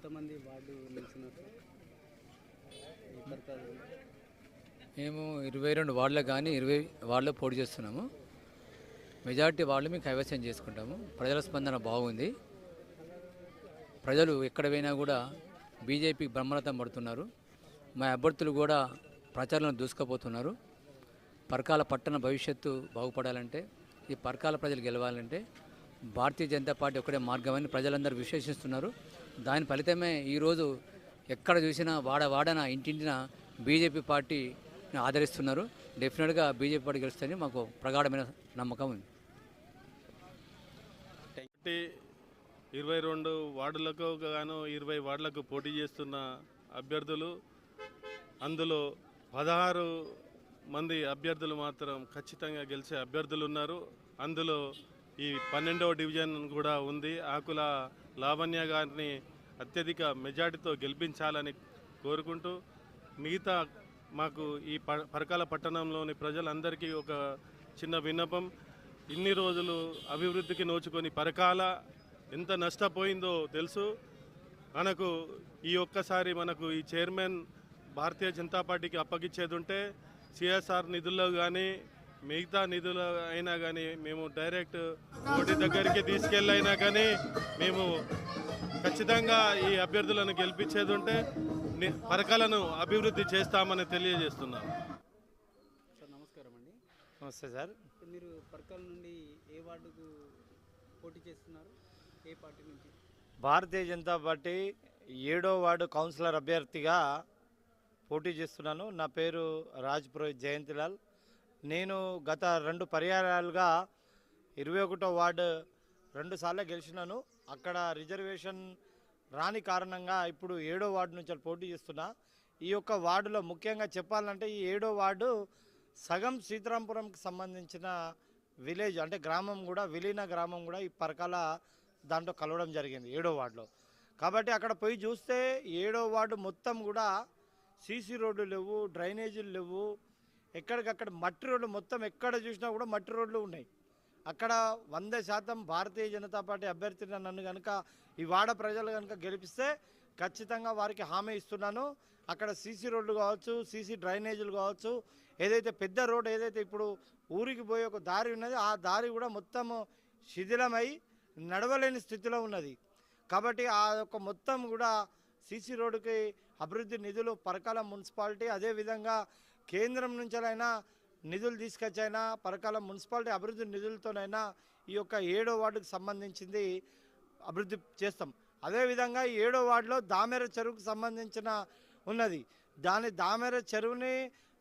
ఎంతమంది ward నిలిచినారు sir ఈ పథకాలు? మేము 22 వార్డులకు కానీ 20 వార్డులో పోటీ చేస్తున్నాము. మెజారిటీ వార్డులు మేము కైవసం చేసుకుంటాము. ప్రజల స్పందన బాగుంది. ప్రజలు ఎక్కడ పోయినా కూడా బీజేపీకి బ్రహ్మరథం పడుతున్నారు. మా అభ్యర్థులు కూడా ప్రచారంలో దూసుకుపోతున్నారు. పరకాల పట్టణ భవిష్యత్తు బాగుపడాలంటే, ఈ పరకాల ప్రజలు గెలవాలంటే భారతీయ జనతా పార్టీ ఒకటే మార్గమని ప్రజలందరూ విశ్వసిస్తున్నారు. దాని ఫలితమే ఈరోజు ఎక్కడ చూసినా వాడన ఇంటింటిన బీజేపీ పార్టీని ఆదరిస్తున్నారు. డెఫినెట్గా బీజేపీ పార్టీ గెలుస్తుందని మాకు ప్రగాఢమైన నమ్మకం ఉంది. 22 వార్డులకు గాను 20 వార్డులకు పోటీ చేస్తున్న అభ్యర్థులు, అందులో 16 మంది అభ్యర్థులు మాత్రం ఖచ్చితంగా గెలిచే అభ్యర్థులు ఉన్నారు. అందులో ఈ 12వ డివిజన్ కూడా ఉంది. ఆకుల లావణ్య గారిని అత్యధిక మెజార్టీతో గెలిపించాలని కోరుకుంటూ, మిగతా మాకు ఈ పరకాల పట్టణంలోని ప్రజలందరికీ ఒక చిన్న విన్నపం. ఇన్ని రోజులు అభివృద్ధికి నోచుకొని పరకాల ఎంత నష్టపోయిందో తెలుసు. మనకు ఈ ఒక్కసారి మనకు ఈ చైర్మన్ భారతీయ జనతా పార్టీకి అప్పగించేది ఉంటే సిఎస్ఆర్ నిధుల్లో కానీ మిగతా నిధులు అయినా కానీ మేము డైరెక్ట్ ఓటు దగ్గరికి తీసుకెళ్ళైనా కానీ మేము ఖచ్చితంగా ఈ అభ్యర్థులను గెలిపించేది ఉంటే పరకాలను అభివృద్ధి చేస్తామని తెలియజేస్తున్నాను. సార్ నమస్కారం అండి. నమస్తే సార్. మీరు పరకాల నుండి ఏ వార్డుకు పోటీ చేస్తున్నారు? ఏ పార్టీ నుంచి? భారతీయ జనతా పార్టీ 7వ వార్డు కౌన్సిలర్ అభ్యర్థిగా పోటీ చేస్తున్నాను. నా పేరు రాజ్ పురోహిత్ జయంతిలాల్. నేను గత 2 పర్యాయాలుగా 21వ వార్డు 2 సార్లు గెలిచినాను. అక్కడ రిజర్వేషన్ రాని కారణంగా ఇప్పుడు 7వ వార్డు నుంచి పోటీ చేస్తున్నా. ఈ యొక్క వార్డులో ముఖ్యంగా చెప్పాలంటే ఈ 7వ వార్డు సగం సీతారాంపురంకి సంబంధించిన విలేజ్, అంటే గ్రామం కూడా, విలీన గ్రామం కూడా ఈ పరకాల దాంట్లో కలవడం జరిగింది 7వ వార్డులో. కాబట్టి అక్కడ పోయి చూస్తే 7వ వార్డు మొత్తం కూడా సీసీ రోడ్లు లేవు, డ్రైనేజీలు లేవు. ఎక్కడికక్కడ మట్టి రోడ్లు, మొత్తం ఎక్కడ చూసినా కూడా మట్టి రోడ్లు ఉన్నాయి. అక్కడ 100% భారతీయ జనతా పార్టీ అభ్యర్థిని నన్ను కనుక ఈ వాడ ప్రజలు కనుక గెలిపిస్తే ఖచ్చితంగా వారికి హామీ ఇస్తున్నాను. అక్కడ సీసీ రోడ్లు కావచ్చు, సీసీ డ్రైనేజీలు కావచ్చు, ఏదైతే పెద్ద రోడ్ ఏదైతే ఇప్పుడు ఊరికి పోయే ఒక దారి ఉన్నది, ఆ దారి కూడా మొత్తం శిథిలమై నడవలేని స్థితిలో ఉన్నది. కాబట్టి ఆ యొక్క మొత్తం కూడా సీసీ రోడ్డుకి అభివృద్ధి నిధులు పరకాల మున్సిపాలిటీ, అదేవిధంగా కేంద్రం నుంచైనా నిధులు తీసుకొచ్చైనా పరకాల మున్సిపాలిటీ అభివృద్ధి నిధులతోనైనా ఈ యొక్క 7వ వార్డుకు సంబంధించింది అభివృద్ధి చేస్తాం. అదేవిధంగా 7వ వార్డులో దామెర చెరువుకు సంబంధించిన ఉన్నది. దామెర చెరువుని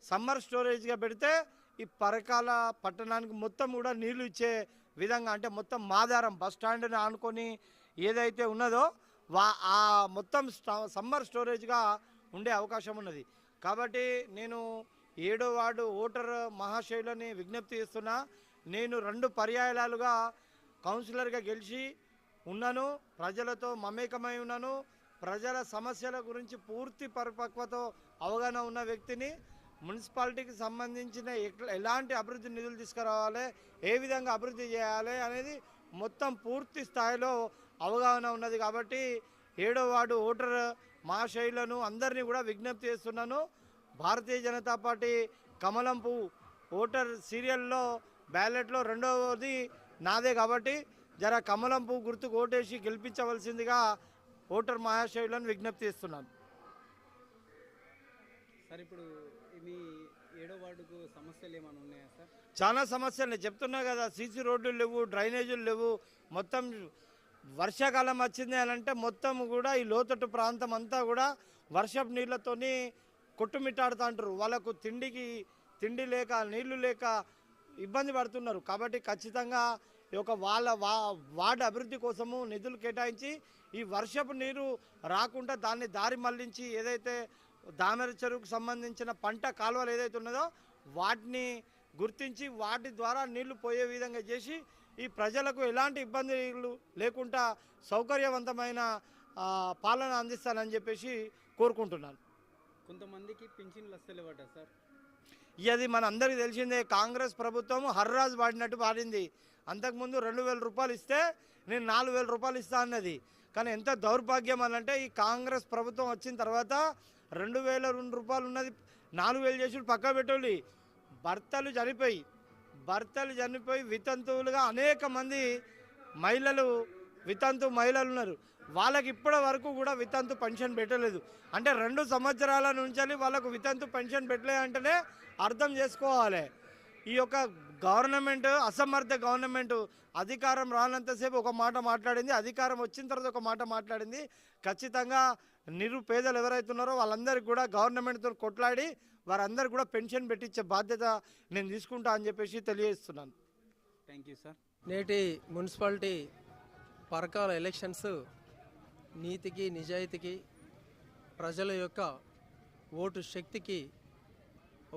సమ్మర్ స్టోరేజ్గా పెడితే ఈ పరకాల పట్టణానికి మొత్తం కూడా నీళ్లు ఇచ్చే విధంగా, అంటే మొత్తం మాదారం బస్ స్టాండ్ని ఆనుకొని ఏదైతే ఉన్నదో ఆ మొత్తం సమ్మర్ స్టోరేజ్గా ఉండే అవకాశం ఉన్నది. కాబట్టి నేను 7వ వార్డు ఓటర్ మహాశయులని విజ్ఞప్తి చేస్తున్నా. నేను 2 పర్యాయాలుగా కౌన్సిలర్గా గెలిచి ఉన్నాను, ప్రజలతో మమేకమై ఉన్నాను, ప్రజల సమస్యల గురించి పూర్తి పరిపక్వతో అవగాహన ఉన్న వ్యక్తిని. మున్సిపాలిటీకి సంబంధించిన ఎలాంటి అభివృద్ధి నిధులు తీసుకురావాలి, ఏ విధంగా అభివృద్ధి చేయాలి అనేది మొత్తం పూర్తి స్థాయిలో అవగాహన ఉన్నది. కాబట్టి 7వ వార్డు ఓటర్ మహాశైలను అందరినీ కూడా విజ్ఞప్తి చేస్తున్నాను. భారతీయ జనతా పార్టీ కమలం పువ్వు ఓటర్ సీరియల్లో బ్యాలెట్లో 2వది నాదే. కాబట్టి జర కమలం పువ్వు గుర్తుకు ఓటేసి గెలిపించవలసిందిగా ఓటర్ మహాశైలను విజ్ఞప్తి చేస్తున్నాను. సార్ ఇప్పుడు మీ 7వ వార్డుకు సమస్యలు ఏమైనా ఉన్నాయా సార్? చాలా సమస్యలు చెప్తున్నా కదా, సీసీ రోడ్లు లేవు, డ్రైనేజీలు లేవు. మొత్తం వర్షాకాలం వచ్చింది అని అంటే మొత్తం కూడా ఈ లోతట్టు ప్రాంతం అంతా కూడా వర్షపు నీళ్ళతోని కొట్టుమిట్టాడుతూ అంటారు. వాళ్ళకు తిండి లేక నీళ్లు లేక ఇబ్బంది పడుతున్నారు. కాబట్టి ఖచ్చితంగా ఈ యొక్క వాళ్ళ వార్డు అభివృద్ధి కోసము నిధులు కేటాయించి ఈ వర్షపు నీరు రాకుండా దాన్ని దారి మళ్లించి ఏదైతే దామెర చెరువుకు సంబంధించిన పంట కాలువలు ఏదైతే ఉన్నదో వాటిని గుర్తించి వాటి ద్వారా నీళ్లు పోయే విధంగా చేసి ఈ ప్రజలకు ఎలాంటి ఇబ్బందులు లేకుండా సౌకర్యవంతమైన పాలన అందిస్తానని చెప్పేసి కోరుకుంటున్నాను. కొంతమందికి పింఛన్లు వస్తలేవట సార్. ఇది మన అందరికీ తెలిసిందే. కాంగ్రెస్ ప్రభుత్వం హర్రాజు వాడినట్టు వాడింది. అంతకుముందు 2000 రూపాయలు ఇస్తే నేను 4000 రూపాయలు ఇస్తా అన్నది. కానీ ఎంత దౌర్భాగ్యం అనంటే ఈ కాంగ్రెస్ ప్రభుత్వం వచ్చిన తర్వాత 2002 రూపాయలు ఉన్నది 4000 చేసి పక్క పెట్టోళ్ళు భర్తలు చనిపోయి వితంతువులుగా అనేక మంది మహిళలు వితంతు మహిళలు ఉన్నారు. వాళ్ళకి ఇప్పటి వరకు కూడా వితంతు పెన్షన్ పెట్టలేదు. అంటే 2 సంవత్సరాల నుంచి వాళ్ళకు వితంతు పెన్షన్ పెట్టలే అంటేనే అర్థం చేసుకోవాలి. ఈ యొక్క గవర్నమెంట్ అసమర్థ గవర్నమెంట్ అధికారం రానంతసేపు ఒక మాట మాట్లాడింది, అధికారం వచ్చిన తర్వాత ఒక మాట మాట్లాడింది. ఖచ్చితంగా నిరుపేదలు ఎవరైతున్నారో వాళ్ళందరికీ కూడా గవర్నమెంట్తో కొట్లాడి వారందరూ కూడా పెన్షన్ పెట్టించే బాధ్యత నేను తీసుకుంటా అని చెప్పేసి తెలియజేస్తున్నాను. Thank you sir. నేటి మున్సిపాలిటీ పరకాల ఎలక్షన్స్ నీతికి నిజాయితీకి ప్రజల యొక్క ఓటు శక్తికి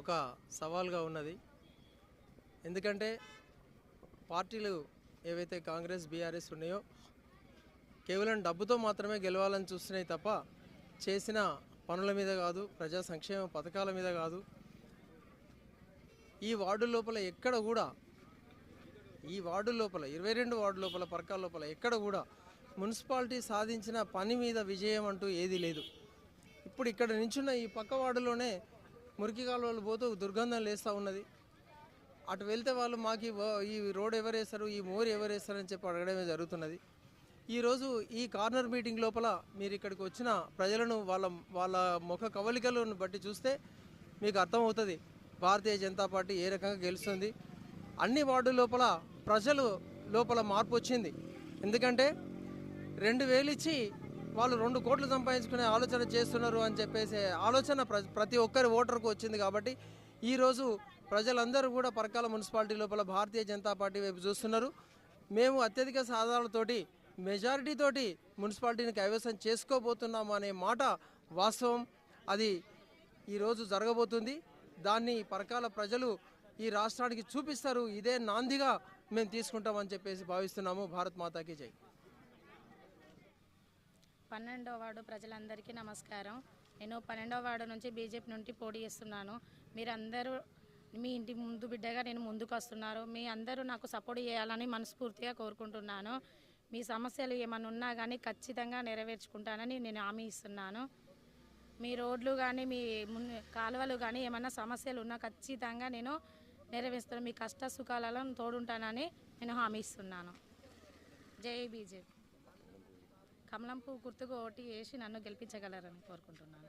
ఒక సవాల్గా ఉన్నది. ఎందుకంటే పార్టీలు ఏవైతే కాంగ్రెస్ బీఆర్ఎస్ ఉన్నాయో కేవలం డబ్బుతో మాత్రమే గెలవాలని చూస్తున్నాయి తప్ప చేసిన పనుల మీద కాదు, ప్రజా సంక్షేమ పథకాల మీద కాదు. ఈ వార్డు లోపల ఎక్కడ కూడా, ఈ వార్డు లోపల 22 వార్డు లోపల పరకాల లోపల ఎక్కడ కూడా మున్సిపాలిటీ సాధించిన పని మీద విజయం అంటూ ఏదీ లేదు. ఇప్పుడు ఇక్కడ నించున్న ఈ పక్క వార్డులోనే మురికి కాలువలు పోతూ దుర్గంధం లేస్తూ ఉన్నది. అటు వెళ్తే వాళ్ళు మాకు ఈ రోడ్ ఎవరు వేస్తారు, ఈ మోరు ఎవరు వేస్తారని చెప్పి అడగడమే జరుగుతున్నది. ఈరోజు ఈ కార్నర్ మీటింగ్ లోపల మీరు ఇక్కడికి వచ్చిన ప్రజలను వాళ్ళ ముఖ కవలికలను బట్టి చూస్తే మీకు అర్థమవుతుంది భారతీయ జనతా పార్టీ ఏ రకంగా గెలుస్తుంది. అన్ని వార్డు లోపల ప్రజలు లోపల మార్పు వచ్చింది. ఎందుకంటే 2000 ఇచ్చి వాళ్ళు 2 కోట్లు సంపాదించుకునే ఆలోచన చేస్తున్నారు అని చెప్పేసి ఆలోచన ప్రతి ఒక్కరి ఓటర్కు వచ్చింది. కాబట్టి ఈరోజు ప్రజలందరూ కూడా పరకాల మున్సిపాలిటీ లోపల భారతీయ జనతా పార్టీ వైపు చూస్తున్నారు. మేము అత్యధిక సాధారణతోటి మెజారిటీతోటి మున్సిపాలిటీని కైవసం చేసుకోబోతున్నాము అనే మాట వాస్తవం. అది ఈరోజు జరగబోతుంది. దాన్ని పరకాల ప్రజలు ఈ రాష్ట్రానికి చూపిస్తారు. ఇదే నాందిగా మేము తీసుకుంటామని చెప్పేసి భావిస్తున్నాము. భారత్ మాతాకి జై. 12వ వార్డు ప్రజలందరికీ నమస్కారం. నేను 12వ వార్డు నుంచి బీజేపీ నుండి పోటీ చేస్తున్నాను. మీరందరూ మీ ఇంటి ముందు బిడ్డగా నేను ముందుకు వస్తున్నారు. మీ అందరూ నాకు సపోర్ట్ చేయాలని మనస్ఫూర్తిగా కోరుకుంటున్నాను. మీ సమస్యలు ఏమైనా ఉన్నా కానీ ఖచ్చితంగా నెరవేర్చుకుంటానని నేను హామీ ఇస్తున్నాను. మీ రోడ్లు కానీ మీ కాలువలు కానీ ఏమైనా సమస్యలు ఉన్నా ఖచ్చితంగా నేను నెరవేరుస్తాను. మీ కష్ట సుఖాలలో తోడుంటానని నేను హామీ ఇస్తున్నాను. జై బీజేపీ. కమలం పువ్వు గుర్తుకు ఓటు వేసి నన్ను గెలిపించగలరని కోరుకుంటున్నాను.